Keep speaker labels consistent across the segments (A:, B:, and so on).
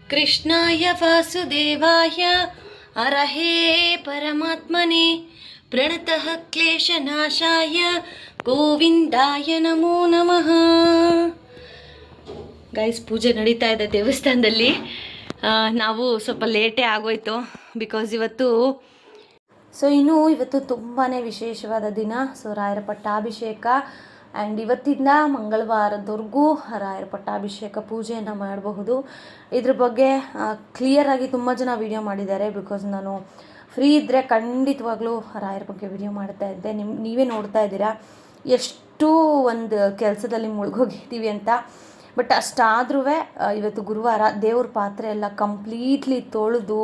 A: कृष्णाय वासुदेवाय अरहे परमात्मने प्रणतः क्लेशनाशाय गोविंदाय नमो नमः. ಗೈಸ್, ಪೂಜೆ ನಡೀತಾ ಇದೆ ದೇವಸ್ಥಾನದಲ್ಲಿ. ನಾವು ಸ್ವಲ್ಪ ಲೇಟೇ ಆಗೋಯ್ತು ಬಿಕಾಸ್ ಇವತ್ತು ತುಂಬಾ ವಿಶೇಷವಾದ ದಿನ. ಸೊ ರಾಯರ ಪಟ್ಟಾಭಿಷೇಕ ಆ್ಯಂಡ್ ಇವತ್ತಿಂದ ಮಂಗಳವಾರದವರೆಗೂ ರಾಯರ ಪಟ್ಟಾಭಿಷೇಕ ಪೂಜೆಯನ್ನು ಮಾಡಬಹುದು. ಇದ್ರ ಬಗ್ಗೆ ಕ್ಲಿಯರಾಗಿ ತುಂಬ ಜನ ವಿಡಿಯೋ ಮಾಡಿದ್ದಾರೆ. ಬಿಕಾಸ್ ನಾನು ಫ್ರೀ ಇದ್ದರೆ ಖಂಡಿತವಾಗ್ಲೂ ರಾಯರ ಬಗ್ಗೆ ವಿಡಿಯೋ ಮಾಡ್ತಾ ಇದ್ದೆ. ನೀವೇ ನೋಡ್ತಾ ಇದ್ದೀರಾ ಎಷ್ಟು ಒಂದು ಕೆಲಸದಲ್ಲಿ ಮುಳುಗೋಗಿದ್ದೀವಿ ಅಂತ. ಬಟ್ ಅಷ್ಟಾದ್ರೂ ಇವತ್ತು ಗುರುವಾರ ದೇವ್ರ ಪಾತ್ರೆ ಎಲ್ಲ ಕಂಪ್ಲೀಟ್ಲಿ ತೊಳೆದು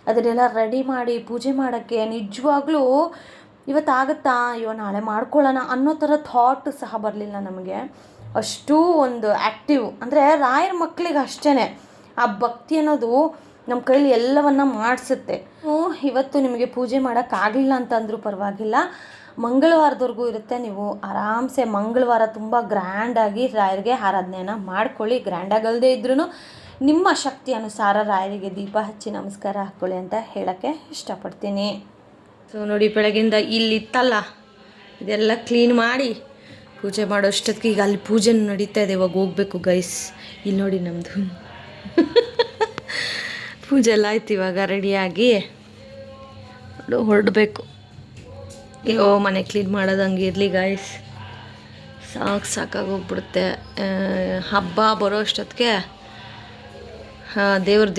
A: ಅದನ್ನೆಲ್ಲ ರೆಡಿ ಮಾಡಿ ಪೂಜೆ ಮಾಡೋಕ್ಕೆ ನಿಜವಾಗ್ಲೂ ಇವತ್ತಾಗುತ್ತಾ, ಅಯ್ಯೋ ನಾಳೆ ಮಾಡ್ಕೊಳ್ಳೋಣ ಅನ್ನೋ ಥರ ಥಾಟ್ ಸಹ ಬರಲಿಲ್ಲ ನಮಗೆ. ಅಷ್ಟು ಒಂದು ಆ್ಯಕ್ಟಿವ್ ಅಂದರೆ ರಾಯರ ಮಕ್ಕಳಿಗೆ ಅಷ್ಟೇ ಆ ಭಕ್ತಿ ಅನ್ನೋದು ನಮ್ಮ ಕೈಲಿ ಎಲ್ಲವನ್ನ ಮಾಡಿಸುತ್ತೆ. ಇವತ್ತು ನಿಮಗೆ ಪೂಜೆ ಮಾಡೋಕ್ಕಾಗಲಿಲ್ಲ ಅಂತಂದ್ರೂ ಪರವಾಗಿಲ್ಲ, ಮಂಗಳವಾರದವರೆಗೂ ಇರುತ್ತೆ. ನೀವು ಆರಾಮ್ಸೆ ಮಂಗಳವಾರ ತುಂಬ ಗ್ರ್ಯಾಂಡಾಗಿ ರಾಯರಿಗೆ ಆರಾಧನೆಯನ್ನು ಮಾಡ್ಕೊಳ್ಳಿ. ಗ್ರ್ಯಾಂಡಾಗಲ್ಲದೆ ಇದ್ರೂ ನಿಮ್ಮ ಶಕ್ತಿ ಅನುಸಾರ ರಾಯರಿಗೆ ದೀಪ ಹಚ್ಚಿ ನಮಸ್ಕಾರ ಹಾಕ್ಕೊಳ್ಳಿ ಅಂತ ಹೇಳೋಕ್ಕೆ ಇಷ್ಟಪಡ್ತೀನಿ. ಸೊ ನೋಡಿ, ಬೆಳಗಿಂದ ಇಲ್ಲಿತ್ತಲ್ಲ ಇದೆಲ್ಲ ಕ್ಲೀನ್ ಮಾಡಿ ಪೂಜೆ ಮಾಡೋಷ್ಟೊತ್ತಿಗೆ ಈಗ ಅಲ್ಲಿ ಪೂಜೆ ನಡೀತಾ ಇದೆ. ಇವಾಗ ಹೋಗ್ಬೇಕು ಗೈಸ್. ಇಲ್ಲಿ ನೋಡಿ ನಮ್ಮದು ಪೂಜೆ ಎಲ್ಲ ಆಯ್ತು. ಇವಾಗ ರೆಡಿಯಾಗಿ ಹೊರಡಬೇಕು. ಅಯ್ಯೋ, ಮನೆ ಕ್ಲೀನ್ ಮಾಡೋದು ಹಂಗೆ ಇರಲಿ ಗೈಸ್, ಸಾಕಾಗೋಗ್ಬಿಡುತ್ತೆ. ಹಬ್ಬ ಬರೋ ಅಷ್ಟೊತ್ತಿಗೆ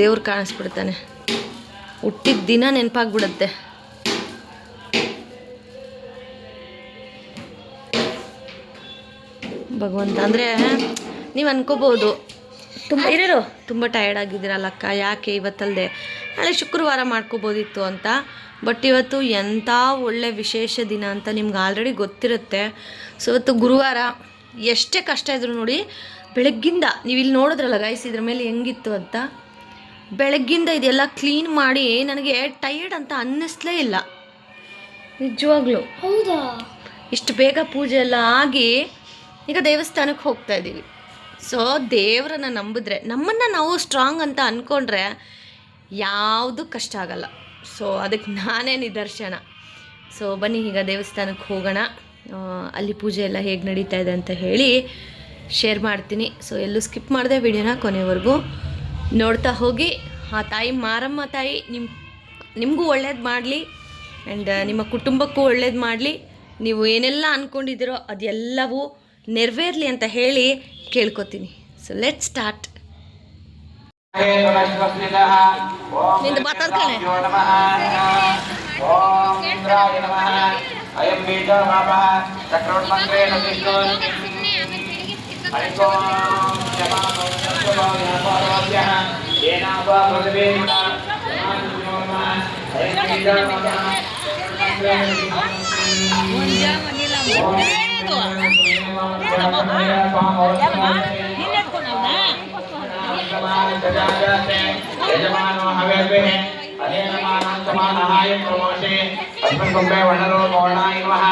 A: ದೇವ್ರು ಕಾಣಿಸ್ಬಿಡ್ತಾನೆ. ಹುಟ್ಟಿದ ದಿನ ನೆನಪಾಗ್ಬಿಡುತ್ತೆ. ಭಗವಂತ ಅಂದರೆ ನೀವು ಅನ್ಕೋಬೋದು ತುಂಬ ಟಯರ್ಡ್ ಆಗಿದ್ದೀರಲ್ಲಕ್ಕ, ಯಾಕೆ ಇವತ್ತಲ್ಲದೆ ನಾಳೆ ಶುಕ್ರವಾರ ಮಾಡ್ಕೋಬೋದಿತ್ತು ಅಂತ. ಬಟ್ ಇವತ್ತು ಎಂಥ ಒಳ್ಳೆ ವಿಶೇಷ ದಿನ ಅಂತ ನಿಮ್ಗೆ ಆಲ್ರೆಡಿ ಗೊತ್ತಿರುತ್ತೆ. ಸೊ ಇವತ್ತು ಗುರುವಾರ ಎಷ್ಟೇ ಕಷ್ಟ ಇದ್ರು ನೋಡಿ, ಬೆಳಗ್ಗಿಂದ ನೀವು ಇಲ್ಲಿ ನೋಡಿದ್ರಲ್ಲ ಗೈಸ್ ಇದ್ರ ಮೇಲೆ ಹೆಂಗಿತ್ತು ಅಂತ, ಬೆಳಗ್ಗಿಂದ ಇದೆಲ್ಲ ಕ್ಲೀನ್ ಮಾಡಿ ನನಗೆ ಟಯರ್ಡ್ ಅಂತ ಅನ್ನಿಸ್ಲೇ ಇಲ್ಲ ನಿಜವಾಗ್ಲೂ. ಹೌದಾ, ಇಷ್ಟು ಬೇಗ ಪೂಜೆ ಎಲ್ಲ ಆಗಿ ಈಗ ದೇವಸ್ಥಾನಕ್ಕೆ ಹೋಗ್ತಾ ಇದ್ದೀವಿ. ಸೊ ದೇವರನ್ನ ನಂಬಿದ್ರೆ, ನಮ್ಮನ್ನು ನಾವು ಸ್ಟ್ರಾಂಗ್ ಅಂತ ಅಂದ್ಕೊಂಡ್ರೆ ಯಾವುದು ಕಷ್ಟ ಆಗಲ್ಲ. ಸೊ ಅದಕ್ಕೆ ನಾನೇ ನಿದರ್ಶನ. ಸೊ ಬನ್ನಿ ಈಗ ದೇವಸ್ಥಾನಕ್ಕೆ ಹೋಗೋಣ. ಅಲ್ಲಿ ಪೂಜೆ ಎಲ್ಲ ಹೇಗೆ ನಡೀತಾ ಇದೆ ಅಂತ ಹೇಳಿ ಶೇರ್ ಮಾಡ್ತೀನಿ. ಸೊ ಎಲ್ಲೂ ಸ್ಕಿಪ್ ಮಾಡಿದೆ ವಿಡಿಯೋನ ಕೊನೆವರೆಗೂ ನೋಡ್ತಾ ಹೋಗಿ. ಆ ತಾಯಿ ಮಾರಮ್ಮ ತಾಯಿ ನಿಮಗೂ ಒಳ್ಳೇದು ಮಾಡಲಿ ಆ್ಯಂಡ್ ನಿಮ್ಮ ಕುಟುಂಬಕ್ಕೂ ಒಳ್ಳೇದು ಮಾಡಲಿ. ನೀವು ಏನೆಲ್ಲ ಅಂದ್ಕೊಂಡಿದ್ದೀರೋ ಅದೆಲ್ಲವೂ ನೆರವೇರಲಿ ಅಂತ ಹೇಳಿ ಕೇಳ್ಕೊತೀನಿ. So let start. ನಿಂದು ಮಾತಾಡ್ತಾನೆ.
B: ಯಜಮಾನೋ ಹವೇರ್ವೆ ಅನೇನ ಮಾನಂ ಸಮಾನಹಾಯ ಪ್ರಮೋಷೆ ಅಸ್ಮಿನ್ ಕುಂಭೆ ವರ್ಣರೋ ಗೌಣಾಯ ನಮಃ.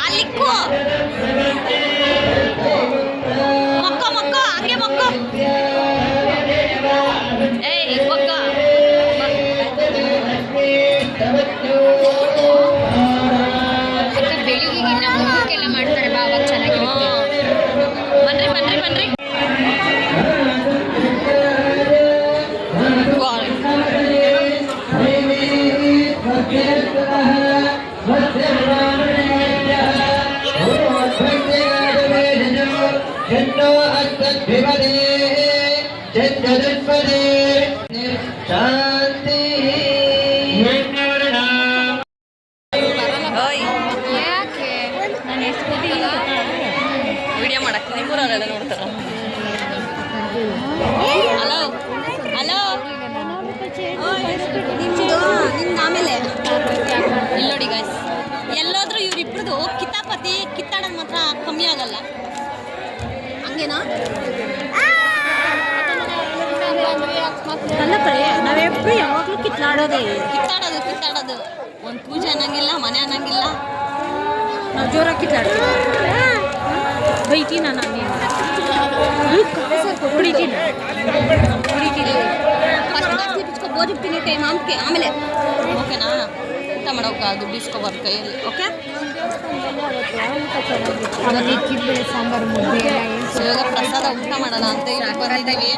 A: ಅಲ್ಲಿಕ್ಕೂ ಮಕ್ಕೋ ಮಕ್ಕೋ ಹಂಗೆ ಮಕ್ಕೋ ಏಯ್ ಮಕ್ಕೋ
C: ಬೆಳಿಗ್ಗೆ ಮುಖಕ್ಕೆಲ್ಲ ಮಾಡ್ತಾರೆ ಬಾ ಅವಾಗ ಚೆನ್ನಾಗಿರುತ್ತೆ.
A: ಬನ್ರಿ ಬನ್ರಿ ಬನ್ರಿ
C: ಯಾಕೆ ನಾನು ಎಷ್ಟು ಗೊತ್ತಿಲ್ಲ
A: ವಿಡಿಯೋ ಮಾಡಕ್ಕೆ ನಿಮ್ಮೂರವರೆಲ್ಲ ನೋಡ್ತಾರ. ಹಲೋ ಹಲೋ ನಿಮ್ದು ಆಮೇಲೆ ಇಲ್ಲಿ ನೋಡಿ ಗಾಯ್ಸ್, ಎಲ್ಲಾದ್ರೂ ಇವ್ರಿಬ್ರದು ಕಿತಾಪತಿ ಕಿತ್ತಾಡೋದು ಮಾತ್ರ ಕಮ್ಮಿ ಆಗಲ್ಲ. ಹಂಗೇನಾ?
C: ಅಲ್ಲ ಕಡೆ ನಾವೆಬ್ರು ಯಾವಾಗಲೂ ಕಿತ್ತಾಡೋದು
A: ಒಂದು ಪೂಜೆ ಅನ್ನಂಗಿಲ್ಲ, ಮನೆ ಅನ್ನಂಗಿಲ್ಲ.
C: ನಾವು ಜೋರಾಗಿ ಕಿತ್ತಾಡ್ತೀವಿ. ಬೈತೀನಿ ನಾನು ಕುಡಿತೀನಿ
A: ಫಸ್ಟ್ ಬಾಕ್ಲಿ ಬಿಚ್ಕೊ ಬೋದಿರ್ತೀನಿ ಟೈಮ್ ಆಮೇಲೆ ಓಕೆನಾ? ಊಟ ಮಾಡೋಕೆ ದುಡ್ಡು ಇಸ್ಕೊಬಾರ್ದು ಕೈಯಲ್ಲಿ. ಓಕೆ,
C: ಕಿಬ್ಬಳಿ ಸಾಂಬಾರು ಮುದ್ದೆ
A: ಸೊ ಇವಾಗ ಪ್ರಸಾದ ಊಟ ಮಾಡೋಣ ಅಂತ ಇಲ್ಲಿ ಬಂದಿದ್ದೀವಿ.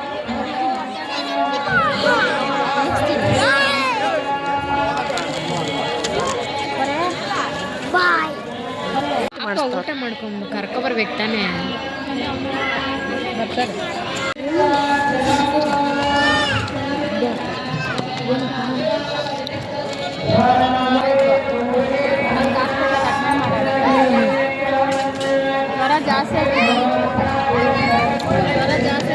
C: ಊಟ ಮಾಡ್ಕೊಂಡು ಕರ್ಕೊಬರ್ಬೇಕು ತಾನೇ. ಬರ್ತಾರೆ ಜ್ವರ ಜಾಸ್ತಿ ಆಗ್ತದೆ. ಜ್ವರ ಜಾಸ್ತಿ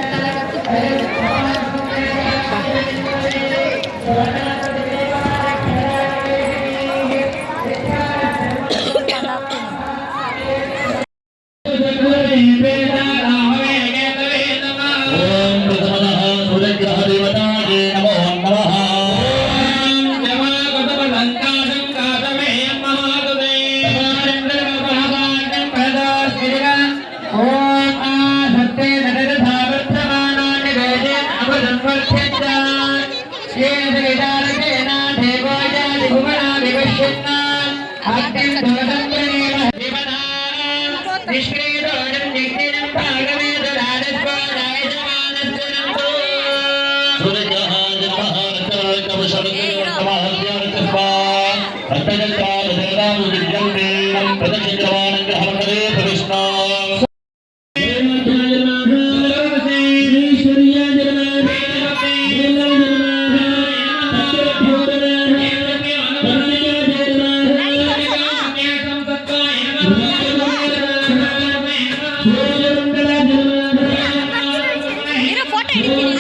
C: ಫೋಟೋ ಹಿಡಿತೀನಿ.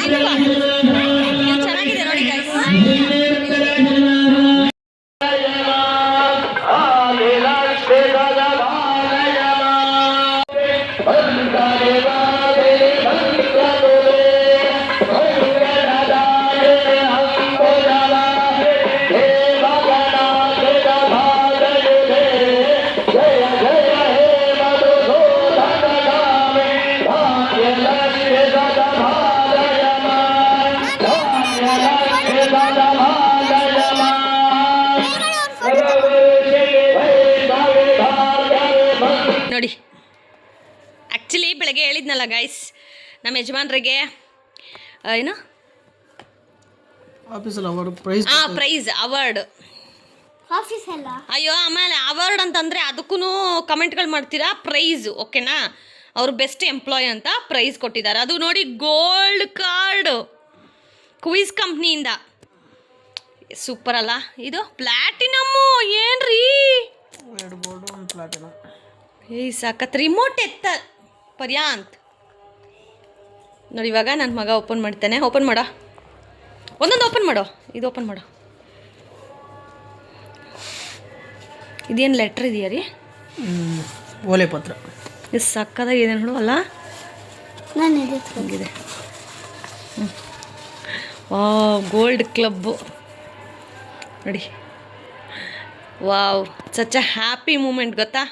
C: ಚೆನ್ನಾಗಿದೆ ನೋಡಿ ಗೈಸ್. ನೋಡಿ ಆ್ಯಕ್ಚುಲಿ ಬೆಳಗ್ಗೆ ಹೇಳಿದ್ನಲ್ಲ ಗೈಸ್, ನಮ್ಮ ಯಜಮಾನ್ರಿಗೆ ಏನು ಪ್ರೈಸ್ ಅವಾರ್ಡ್ ಅಯ್ಯೋ ಆಮೇಲೆ ಅವಾರ್ಡ್ ಅಂತಂದರೆ ಅದಕ್ಕೂ ಕಮೆಂಟ್ಗಳು ಮಾಡ್ತೀರಾ. ಪ್ರೈಸ್ ಓಕೆನಾ, ಅವರು ಬೆಸ್ಟ್ ಎಂಪ್ಲಾಯ್ ಅಂತ ಪ್ರೈಸ್ ಕೊಟ್ಟಿದ್ದಾರೆ. ಅದು ನೋಡಿ ಗೋಲ್ಡ್ ಕಾರ್ಡ್ ಕ್ವಿಜ್ ಕಂಪ್ನಿಯಿಂದ. ಸೂಪರ್ ಅಲ್ಲ ಇದು? ಪ್ಲಾಟಿನಮ್ಮು ಏನ್ರಿ?
D: 2 ಗೋಲ್ಡು 1 ಪ್ಲಾಟಿನಮ್.
C: ಏಯ್ ಸಾಕತ್. ರಿಮೋಟ್ ಎತ್ತ ಪರ್ಯಾಂತ್ ನೋಡಿ. ಇವಾಗ ನನ್ನ ಮಗ ಓಪನ್ ಮಾಡ್ತಾನೆ. ಓಪನ್ ಮಾಡೋ, ಒಂದೊಂದು ಓಪನ್ ಮಾಡೋ. ಇದು ಓಪನ್ ಮಾಡೋ. ಇದೇನು ಲೆಟ್ರ್ ಇದೆಯಾ ರೀ?
D: ಓಲೆ ಪತ್ರ.
C: ಇದು ಸಕ್ಕದಾಗಿದೆ ನೋಡು ಅಲ್ಲ? ಹಂಗಿದೆ. ವಾವ್, ಗೋಲ್ಡ್ ಕ್ಲಬ್ಬು ನೋಡಿ. Wow, such a happy moment ಗೊತ್ತಾ?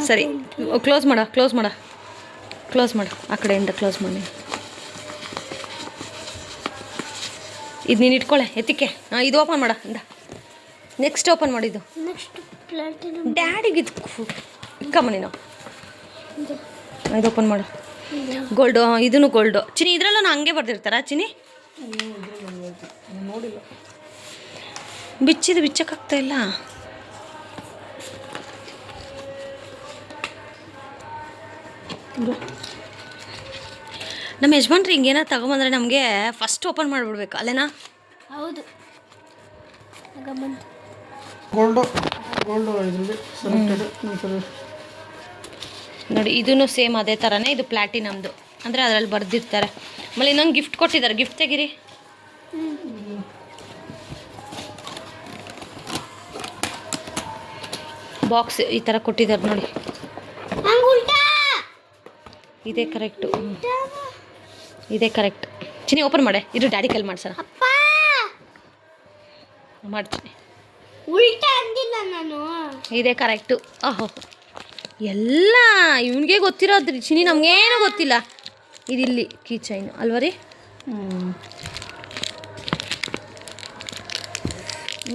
C: ಸರಿ, ಕ್ಲೋಸ್ ಮಾಡ, ಕ್ಲೋಸ್ ಮಾಡ, ಕ್ಲೋಸ್ ಮಾಡು. ಆ ಕಡೆಯಿಂದ ಕ್ಲೋಸ್ ಮಾಡಿ. ಇದು ನೀನು ಇಟ್ಕೊಳ್ಳೆ ಎತ್ತಿಕೆ. ಹಾಂ, ಇದು ಓಪನ್ ಮಾಡ. ಇಂದ ನೆಕ್ಸ್ಟ್ ಓಪನ್ ಮಾಡಿದ್ದು. ಡ್ಯಾಡಿಗೆ ಇದು ಇಕ್ಕಮ್ಮ ನೀನು. ಇದು ಓಪನ್ ಮಾಡು. ಗೋಲ್ಡು, ಇದೂ ಗೋಲ್ಡು. ಚಿನಿ ಇದರಲ್ಲೂ ಹಂಗೆ ಬರ್ದಿರ್ತಾರಾ ಚಿನಿ?
D: ನೋಡಿಲ್ಲ.
C: ಬಿಚ್ಚಿದು ಬಿಚ್ಚಕ್ಕಾಗ್ತಾ ಇಲ್ಲ. ನಮ್ಮ ಯಜಮಾನ್ರಿ ಹಿಂಗೇನೋ ತಗೊಂಬಂದ್ರೆ ನಮಗೆ ಫಸ್ಟ್ ಓಪನ್ ಮಾಡಿಬಿಡ್ಬೇಕು ಅಲ್ಲೇನಾ?
A: ಹೌದು.
D: ಗೋಲ್ಡು ಇದರಲ್ಲಿ ಸೆಲೆಕ್ಟೆಡ್.
C: ನೋಡಿ, ಇದೂ ಸೇಮ್ ಅದೇ ಥರನೇ. ಇದು ಪ್ಲಾಟಿನಮ್ದು, ಅಂದರೆ ಅದರಲ್ಲಿ ಬರೆದಿರ್ತಾರೆ. ಆಮೇಲೆ ಇನ್ನೊಂದು ಗಿಫ್ಟ್ ಕೊಟ್ಟಿದ್ದಾರೆ. ಗಿಫ್ಟ್ ತೆಗಿರಿ. ಬಾಕ್ಸ್ ಈ ಥರ ಕೊಟ್ಟಿದ್ದಾರೆ ನೋಡಿ. ಇದೇ ಕರೆಕ್ಟು, ಇದೇ ಕರೆಕ್ಟ್. ಚಿನಿ ಓಪನ್ ಮಾಡೆ. ಇದು ಡ್ಯಾಡಿ ಕೈಲಿ ಮಾಡ್ಸೋಣ. ಮಾಡ್ತೀನಿ. ಇದೇ ಕರೆಕ್ಟು. ಓಹೋ, ಎಲ್ಲ ಇವನಿಗೆ ಗೊತ್ತಿರೋದ್ರಿ ಚಿನಿ, ನಮಗೇನೂ ಗೊತ್ತಿಲ್ಲ. ಇದಿಲ್ಲಿ ಕೀ ಚೈನ್ ಅಲ್ವ ರೀ?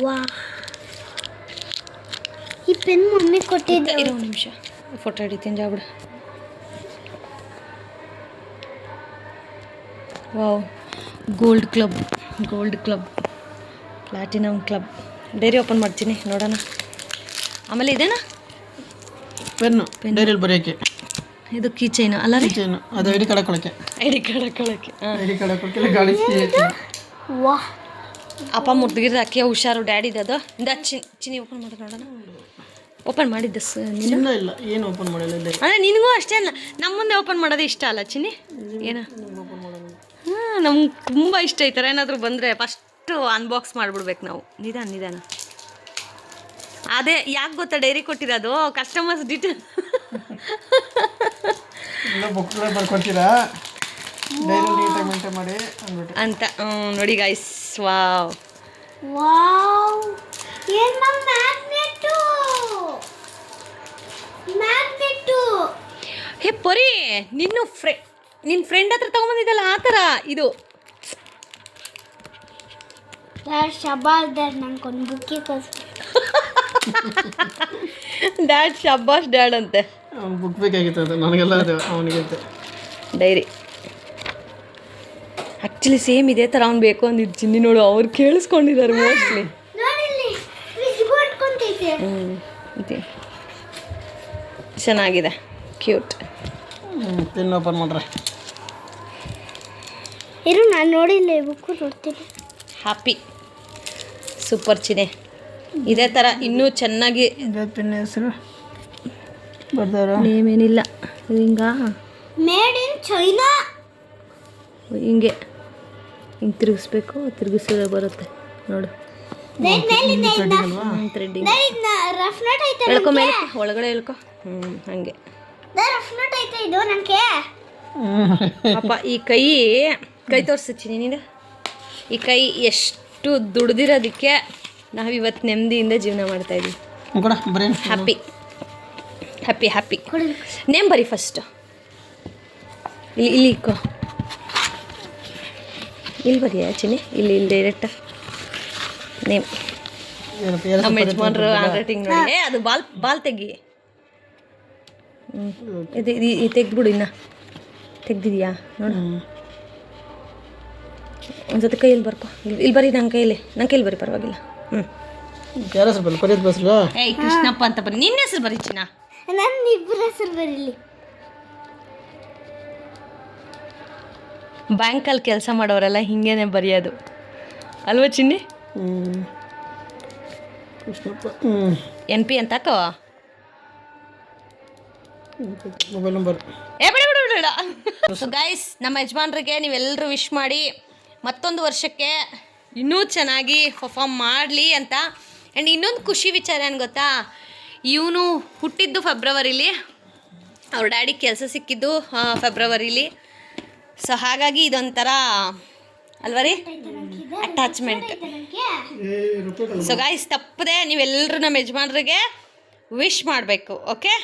C: ವಾ,
A: ಈ ಪೆನ್ ಮಮ್ಮಿ ಕೊಟ್ಟಿದ್ದೆ.
C: ಇರೋ ಒಂದು ನಿಮಿಷ ಫೋಟೋ ಹಿಡಿತೀನಿ ಜಾಬಿಡ. Wow, gold club, platinum club. Diary open ಮಾಡ್ತೀನಿ ನೋಡೋಣ. ಆಮೇಲೆ ಇದೇನಾ?
D: ಪೆನ್ನು, ಡೈರಿಯಲ್ಲಿ ಬರೆಯೋಕ್ಕೆ.
C: ಇದು ಕೀ ಚೈನು ಅಲ್ಲ ರೀ?
D: ಚೈನು, ಅದು ಐ ಡಿ ಕಾರ್ಡ್ ಹಾಕೊಳ್ಳೋಕ್ಕೆ.
C: ಐ ಡಿ ಕಾರ್ಡ್ ಹಾಕೊಳ್ಳೋಕ್ಕೆ.
D: ಐ ಡಿ ಕಾರ್ಡ್ ಹಾಕೊಳ್ಳೋಕ್ಕೆ ಗಾಡಿ.
A: ವಾ,
C: ಅಪ್ಪ ಮುರ್ದಿಗಿರ್ದು ಅಕ್ಕೆ ಹುಷಾರು ಡ್ಯಾಡಿದು. ಅದು ಇಂದ ಚಿನಿ ಓಪನ್ ಮಾಡೋದು ನೋಡೋಣ. ಓಪನ್ ಮಾಡಿದ್ದ
D: ಚಿನ್ನ ಇಲ್ಲ, ಏನು ಓಪನ್ ಮಾಡಿಲ್ಲ.
C: ಅಂದರೆ ನಿನಗೂ ಅಷ್ಟೇ ಅಲ್ಲ, ನಮ್ಮ ಮುಂದೆ ಓಪನ್ ಮಾಡೋದೇ ಇಷ್ಟ ಅಲ್ಲ ಚಿನಿ? ಏನ? ಹಾಂ, ನಮ್ಗೆ ತುಂಬ ಇಷ್ಟ. ಈ ಥರ ಏನಾದರೂ ಬಂದರೆ ಫಸ್ಟು ಅನ್ಬಾಕ್ಸ್ ಮಾಡಿಬಿಡ್ಬೇಕು ನಾವು. ನಿಧಾನ. ಅದೇ ಯಾಕೆ ಗೊತ್ತಾ ಡೈರಿ ಕೊಟ್ಟಿರೋದು? ಕಸ್ಟಮರ್ಸ್ ಡೀಟೇಲ್
D: ಬುಕ್ಗಳು ಬರ್ಕೊತೀರಾ, ಡೈರಿ ನೀಟಾಗಿ ಮೇಂಟೈನ್ ಮಾಡಿ
C: ಅಂತ. ನೋಡಿ ಗೈಸ್, ವಾವ್,
A: ಏನು ಮ್ಯಾಗ್ನೆಟ್ಟು.
C: ಹೇ ಪರಿ, ನಿನ್ನ ಫ್ರೆಂಡ್ ಹತ್ರ ತೊಗೊಂಬಂದಿದ್ದಲ್ಲ ಆ ಥರ ಇದು.
A: ಶಬಾಷ್ ಡ್ಯಾಡ್, ನಂಗೊಂದು ಬುಕ್ಕಿ ಕಳಿಸ್ಬೇಕು.
C: ಡ್ಯಾಡ್ ಶಬಾಷ್ ಡ್ಯಾಡ್ ಅಂತೆ.
D: ಬುಕ್ ಬೇಕಾಗಿತ್ತು, ಅದು ನನಗೆಲ್ಲ ಅದು ಅವನಿಗೆ
C: ಡೈರಿ. ಆ್ಯಕ್ಚುಲಿ ಸೇಮ್ ಇದೇ ಥರ ಅವ್ನು ಬೇಕು ಅಂದಿದ್ದು ಚಿನ್ನಿ. ನೋಡು, ಅವ್ರು ಕೇಳಿಸ್ಕೊಂಡಿದ್ದಾರೆ ಮೋಸ್ಟ್ಲಿ. ಇದೆ ಚೆನ್ನಾಗಿದೆ, ಕ್ಯೂಟ್.
D: ಪೆನ್ ಓಪನ್ ಮಾಡ್ರೆ.
A: ಇರು, ನಾನು ನೋಡಿಲ್ಲ ಈ ಬುಕ್ಕು, ನೋಡ್ತೀನಿ.
C: ಹ್ಯಾಪಿ, ಸೂಪರ್ ಚಿನೆ. ಇದೇ ಥರ ಇನ್ನೂ ಚೆನ್ನಾಗಿ.
D: ಪೆನ್ ಹೆಸರು ಬರ್ದಾರ?
C: ನೇಮೇನಿಲ್ಲ. ಹಿಂಗ
A: ಮೇಡ್ ಇನ್ ಚೈನಾ.
C: ಹಿಂಗೆ ತಿರುಗಿಸ್ಬೇಕು, ತಿರುಗಿಸಿದ್ರೆ ಬರುತ್ತೆ ನೋಡು. ಥ್ರೆಡ್ಡಿಂಗ್ ಎಳ್ಕೊ ಮೇಲೆ ಒಳಗಡೆ ಎಳ್ಕೊ. ಹಾಗೆ
A: ಇದು ನನಗೆ
C: ಅಪ್ಪ. ಈ ಕೈ ತೋರಿಸ್ತೀನಿ ನೀನು. ಈ ಕೈ ಎಷ್ಟು ದುಡ್ದಿರೋದಕ್ಕೆ ನಾವಿವತ್ತು ನೆಮ್ಮದಿಯಿಂದ ಜೀವನ ಮಾಡ್ತಾಯಿದ್ದೀವಿ. ಹ್ಯಾಪಿ. ನೇಮ್ ಬರಿ ಫಸ್ಟ್. ಇಲ್ಲಿ ಇಕ್ಕೋ. ಇಲ್ಲಿ ಬರಿಯಾ ಚಿನಿ? ಇಲ್ಲಿ ಡೈರೆಕ್ಟ್ ನೇಮ್. ನಮ್ಮ ಯಜಮಾನ್ರು ಹ್ಯಾಂಡ್ ರೈಟಿಂಗ್ ನೋಡಿ. ಅದು ಬಾಲ್ ತೆಗಿ. ಇದು ತೆಗ್ದ್ಬಿಡು. ಇನ್ನು ತೆಗ್ದಿದ್ಯಾ ನೋಡು. ಒಂದ್ಸತಿ ಕೈಯಲ್ಲಿ ಬರ್ಕೊ. ಇಲ್ಲಿ ಬರೀ ನನ್ನ ಕೈಯಲ್ಲಿ ಬರೀ, ಪರವಾಗಿಲ್ಲ. ಏಯ್ ಕೃಷ್ಣಪ್ಪ ಅಂತ ಬರೀ. ನಿನ್ನ ಹೆಸರು ಬರೀ ಚಿನ್ನ.
A: ನನ್ನ ಇಬ್ಬರ ಹೆಸರು ಬರೀಲಿ.
C: ಬ್ಯಾಂಕಲ್ಲಿ ಕೆಲಸ ಮಾಡೋರೆಲ್ಲ ಹಿಂಗೇನೆ ಬರೆಯೋದು ಅಲ್ವಾ ಚಿನ್ನಿ?
D: ಕೃಷ್ಣಪ್ಪ
C: NP ಅಂತ ಹಾಕೋ.
D: Mobile number.
C: ಏ ಬಿಡ ಬಿಡ ಬಿಡ. ಸೊ ಗೈಸ್, ನಮ್ಮ ಯಜಮಾನ್ರಿಗೆ ನೀವೆಲ್ಲರೂ ವಿಶ್ ಮಾಡಿ ಮತ್ತೊಂದು ವರ್ಷಕ್ಕೆ ಇನ್ನೂ ಚೆನ್ನಾಗಿ ಪರ್ಫಾರ್ಮ್ ಮಾಡಲಿ ಅಂತ. ಆ್ಯಂಡ್ ಇನ್ನೊಂದು ಖುಷಿ ವಿಚಾರ ಏನು ಗೊತ್ತಾ, ಇವನು ಹುಟ್ಟಿದ್ದು ಫೆಬ್ರವರಿಲಿ, ಅವ್ರ ಡ್ಯಾಡಿ ಕೆಲಸ ಸಿಕ್ಕಿದ್ದು ಫೆಬ್ರವರಿಲಿ. ಸೊ ಹಾಗಾಗಿ ಇದೊಂಥರ ಅಲ್ವ ರೀ ಅಟ್ಯಾಚ್ಮೆಂಟ್. ಸೊ ಗೈಸ್, ತಪ್ಪದೆ ನೀವೆಲ್ಲರೂ ನಮ್ಮ ಯಜಮಾನ್ರಿಗೆ ವಿಶ್ ಮಾಡಬೇಕು. ಓಕೆ,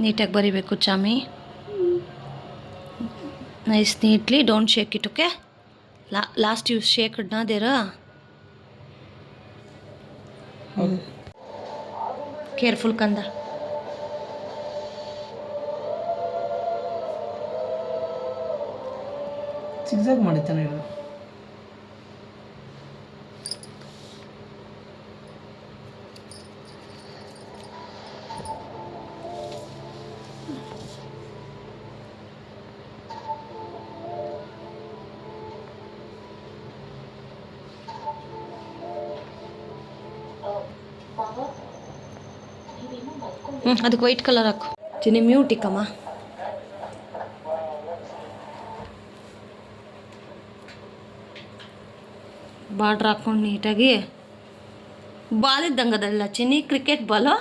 C: ನೀಟಾಗಿ ಬರಿಬೇಕು ಚಾಮಿ. Nice, neatly, don't shake it. Okay, last you shake ನಾ ದೇರ. ಕೇರ್ಫುಲ್ ಕಂದ.
D: ಸಿಕ್ಸಾಗ್ ಮಾಡಿ ಚೆನ್ನಾಗಿರೋದು.
C: ಅದಕ್ಕೆ ವೈಟ್ ಕಲರ್ ಹಾಕು ಚಿನ್ನಿ. ಮ್ಯೂಟ್ ಇಕ್ಕಮ್ಮ. ಬಾರ್ಡ್ರ್ ಹಾಕ್ಕೊಂಡು ನೀಟಾಗಿ. ಬಾಲ್ ಇದ್ದಂಗೆ ಅದಲ್ಲ ಚಿನ್ನಿ, ಕ್ರಿಕೆಟ್ ಬಾಲು.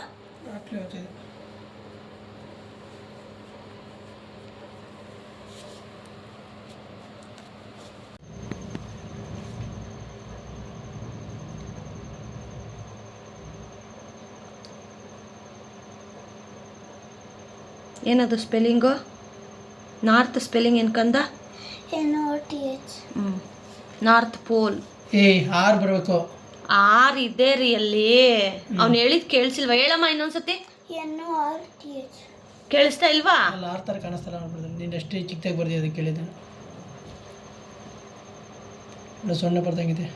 C: ಏನದು ಸ್ಪೆಲ್ಲಿಂಗು? ನಾರ್ತ್ ಸ್ಪೆಲ್ಲಿಂಗ್ ಏನು ಕಂದ?
A: NORTH.
C: North pole.
D: ಆರ್ ಬರಬೇಕು.
C: ಆರ್ ಇದೆ ರೀ ಅಲ್ಲಿ. ಅವ್ನು ಹೇಳಿದ್ ಕೇಳಿಸಿಲ್ವಾ? ಹೇಳಮ್ಮ ಇನ್ನೊಂದ್ಸತಿ.
A: NORTH.
C: ಕೇಳಿಸ್ತಾ ಇಲ್ವಾ?
D: ಅಲ್ಲ, ಆರ್ ಥರ ಕಾಣಿಸ್ತಲ್ಲ ನೋಡ್ಬಿಡ್ದು. ನೀನು ಅಷ್ಟೇ ಚಿಕ್ಕದಾಗಿ ಬರ್ದಿ, ಅದಕ್ಕೆ ಕೇಳಿದ್ದೆ. ಸೊನ್ನೆ ಬರ್ದಂಗಿದೆ.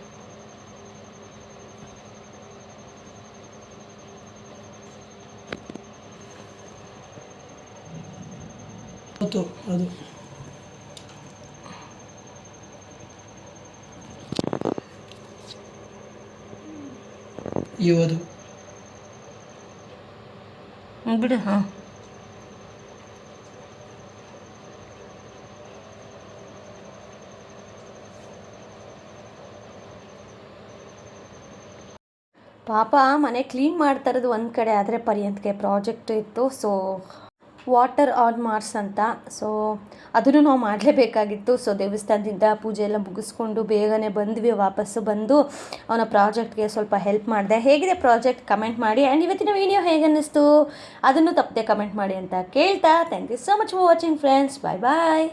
D: ಅದು ಇವದು
C: ಬಿಡು. ಹಾಂ,
A: ಪಾಪ ಮನೆ ಕ್ಲೀನ್ ಮಾಡ್ತಾ ಇರೋದು ಒಂದು ಕಡೆ, ಆದರೆ ಪರ್ಯಂತ್ಗೆ ಪ್ರಾಜೆಕ್ಟ್ ಇತ್ತು. ಸೊ ವಾಟರ್ ಆನ್ ಮಾರ್ಸ್ ಅಂತ, ಸೊ ಅದನ್ನು ನಾವು ಮಾಡಲೇಬೇಕಾಗಿತ್ತು. ಸೊ ದೇವಸ್ಥಾನದಿಂದ ಪೂಜೆ ಎಲ್ಲ ಮುಗಿಸ್ಕೊಂಡು ಬೇಗನೆ ಬಂದ್ವಿ. ವಾಪಸ್ಸು ಬಂದು ಅವನ ಪ್ರಾಜೆಕ್ಟ್ಗೆ ಸ್ವಲ್ಪ ಹೆಲ್ಪ್ ಮಾಡಿದೆ. ಹೇಗಿದೆ ಪ್ರಾಜೆಕ್ಟ್ ಕಮೆಂಟ್ ಮಾಡಿ. ಆ್ಯಂಡ್ ಇವತ್ತಿನ ವೀಡಿಯೋ ಹೇಗೆ ಅನ್ನಿಸ್ತು ಅದನ್ನು ತಪ್ಪದೆ ಕಮೆಂಟ್ ಮಾಡಿ ಅಂತ ಕೇಳ್ತಾ, thank you so much for watching friends. Bye bye.